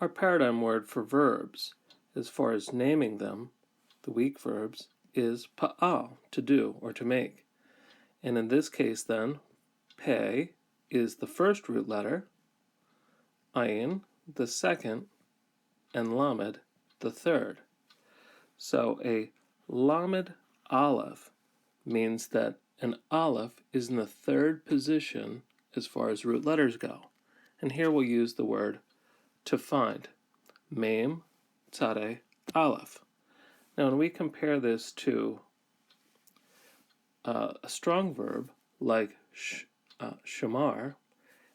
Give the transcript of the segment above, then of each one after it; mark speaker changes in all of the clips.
Speaker 1: Our paradigm word for verbs, as far as naming them, the weak verbs, is pa'al, to do or to make. And in this case then, pe is the first root letter, ayin the second, and lamed the third. So a Lamed-aleph means that an aleph is in the third position as far as root letters go. And here we'll use the word to find, mem, tzare, aleph. Now when we compare this to a strong verb like shamar,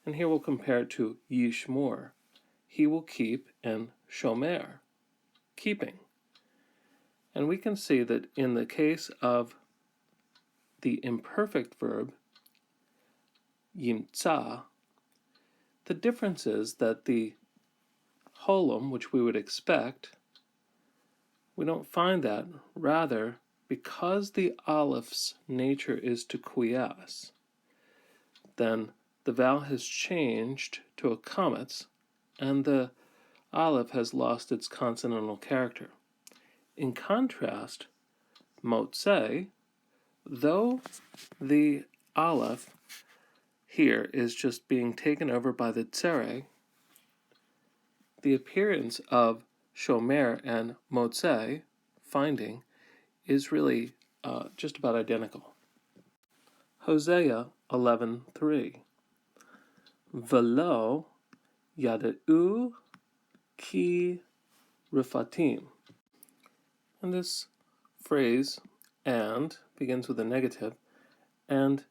Speaker 1: and here we'll compare it to yishmor, he will keep, and shomer, keeping. And we can see that in the case of the imperfect verb yimtza, the difference is that the holum, which we would expect, we don't find that. Rather, because the aleph's nature is to quiesce, then the vowel has changed to a comets, and the aleph has lost its consonantal character. In contrast, motze, though the aleph here is just being taken over by the tzere, the appearance of shomer and motze, finding, is really just about identical. Hosea 11:3. Velo yada'u ki rifatim. And this phrase, and, begins with a negative, and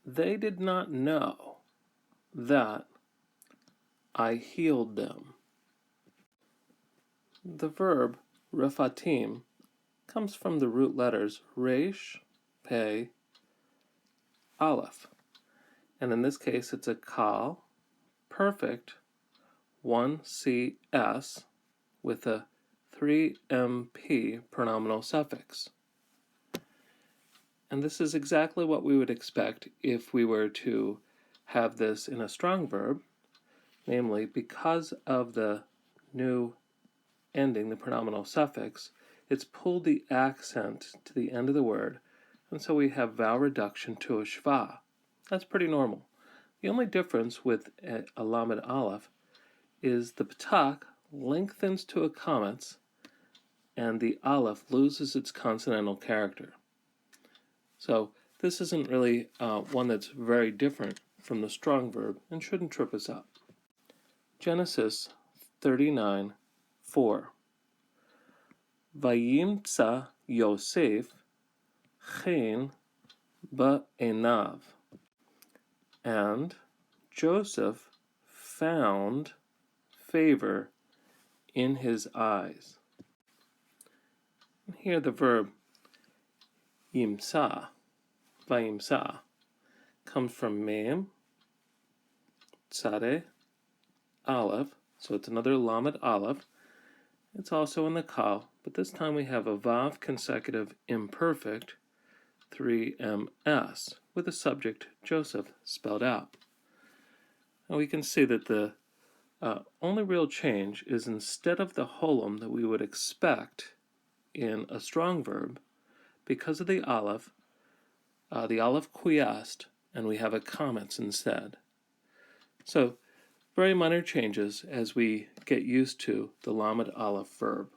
Speaker 1: they did not know that I healed them. The verb rifatim comes from the root letters resh, pe, aleph. And in this case it's a kal, perfect, 1cs with a 3mp pronominal suffix. And this is exactly what we would expect if we were to have this in a strong verb, namely because of the new ending, the pronominal suffix, it's pulled the accent to the end of the word, and so we have vowel reduction to a shva. That's pretty normal. The only difference with a Lamed-aleph is the ptak lengthens to a comets, and the aleph loses its consonantal character. So this isn't really one that's very different from the strong verb and shouldn't trip us up. Genesis 39:4. Vayimtza Yosef chen ba'enav. And Joseph found favor in his eyes. And here the verb yimsa, vayimsa, comes from mem, tzare, aleph, so it's another Lamed-aleph. It's also in the kal, but this time we have a vav consecutive imperfect 3ms with the subject Joseph spelled out. And we can see that the only real change is instead of the holum that we would expect in a strong verb, because of the aleph quiesced, and we have a comets instead. So very minor changes as we get used to the Lamed-aleph verb.